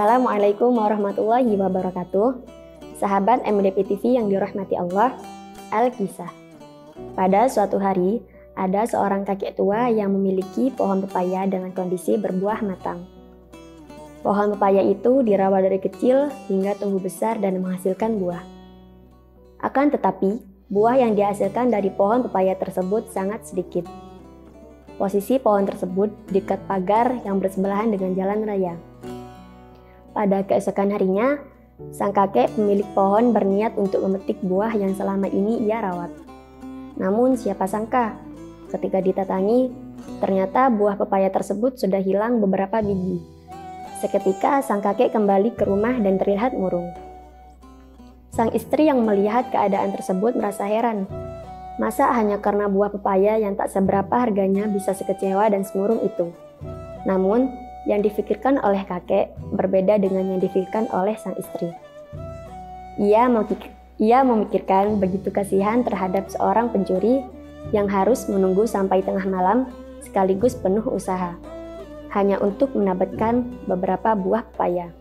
Assalamualaikum warahmatullahi wabarakatuh. Sahabat MDP TV yang dirahmati Allah, Al-Kisah. Pada suatu hari, ada seorang kakek tua yang memiliki pohon pepaya dengan kondisi berbuah matang. Pohon pepaya itu dirawat dari kecil hingga tumbuh besar dan menghasilkan buah. Akan tetapi, buah yang dihasilkan dari pohon pepaya tersebut sangat sedikit. Posisi pohon tersebut dekat pagar yang bersebelahan dengan jalan raya. Pada keesokan harinya, sang kakek pemilik pohon berniat untuk memetik buah yang selama ini ia rawat. Namun siapa sangka, ketika ditatangi, ternyata buah pepaya tersebut sudah hilang beberapa biji. Seketika sang kakek kembali ke rumah dan terlihat murung. Sang istri yang melihat keadaan tersebut merasa heran. Masa hanya karena buah pepaya yang tak seberapa harganya bisa sekecewa dan semurung itu? Namun, yang difikirkan oleh kakek berbeda dengan yang difikirkan oleh sang istri. Ia memikirkan begitu kasihan terhadap seorang pencuri yang harus menunggu sampai tengah malam sekaligus penuh usaha, hanya untuk mendapatkan beberapa buah pepaya.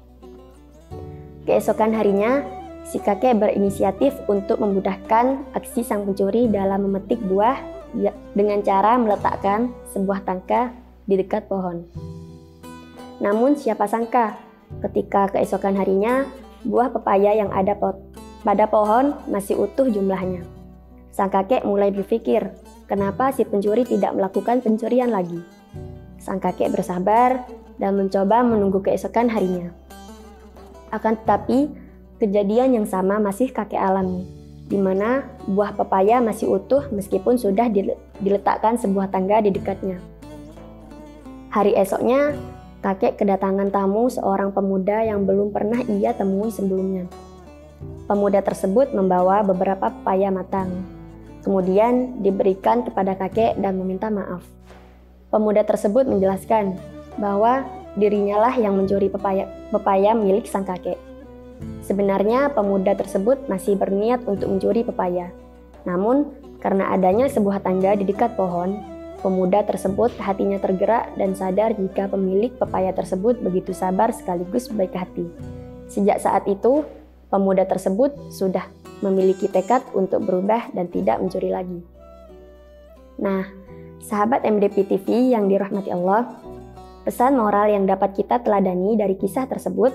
Keesokan harinya, si kakek berinisiatif untuk memudahkan aksi sang pencuri dalam memetik buah dengan cara meletakkan sebuah tangka di dekat pohon. Namun siapa sangka, ketika keesokan harinya, buah pepaya yang ada pada pohon masih utuh jumlahnya. Sang kakek mulai berpikir, kenapa si pencuri tidak melakukan pencurian lagi? Sang kakek bersabar dan mencoba menunggu keesokan harinya. Akan tetapi, kejadian yang sama masih kakek alami, di mana buah pepaya masih utuh meskipun sudah diletakkan sebuah tangga di dekatnya. Hari esoknya, kakek kedatangan tamu seorang pemuda yang belum pernah ia temui sebelumnya. Pemuda tersebut membawa beberapa pepaya matang. Kemudian diberikan kepada kakek dan meminta maaf. Pemuda tersebut menjelaskan bahwa dirinya lah yang mencuri pepaya milik sang kakek. Sebenarnya pemuda tersebut masih berniat untuk mencuri pepaya. Namun, karena adanya sebuah tangga di dekat pohon, pemuda tersebut hatinya tergerak dan sadar jika pemilik pepaya tersebut begitu sabar sekaligus baik hati. Sejak saat itu, pemuda tersebut sudah memiliki tekad untuk berubah dan tidak mencuri lagi. Nah, sahabat MDP TV yang dirahmati Allah, pesan moral yang dapat kita teladani dari kisah tersebut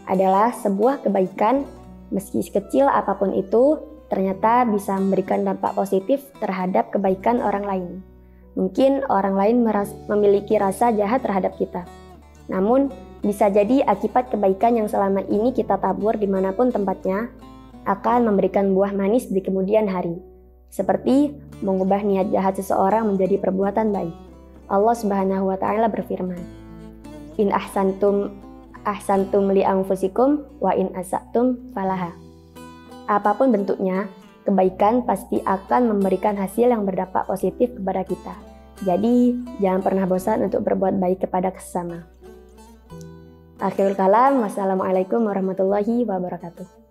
adalah sebuah kebaikan, meski sekecil apapun itu, ternyata bisa memberikan dampak positif terhadap kebaikan orang lain. Mungkin orang lain memiliki rasa jahat terhadap kita. Namun, bisa jadi akibat kebaikan yang selama ini kita tabur dimanapun tempatnya akan memberikan buah manis di kemudian hari. Seperti mengubah niat jahat seseorang menjadi perbuatan baik. Allah Subhanahu wa Ta'ala berfirman, "In ahsantum li anfusikum wa in asatum falaha." Apapun bentuknya, kebaikan pasti akan memberikan hasil yang berdampak positif kepada kita. Jadi, jangan pernah bosan untuk berbuat baik kepada sesama. Akhirul kalam, wassalamualaikum warahmatullahi wabarakatuh.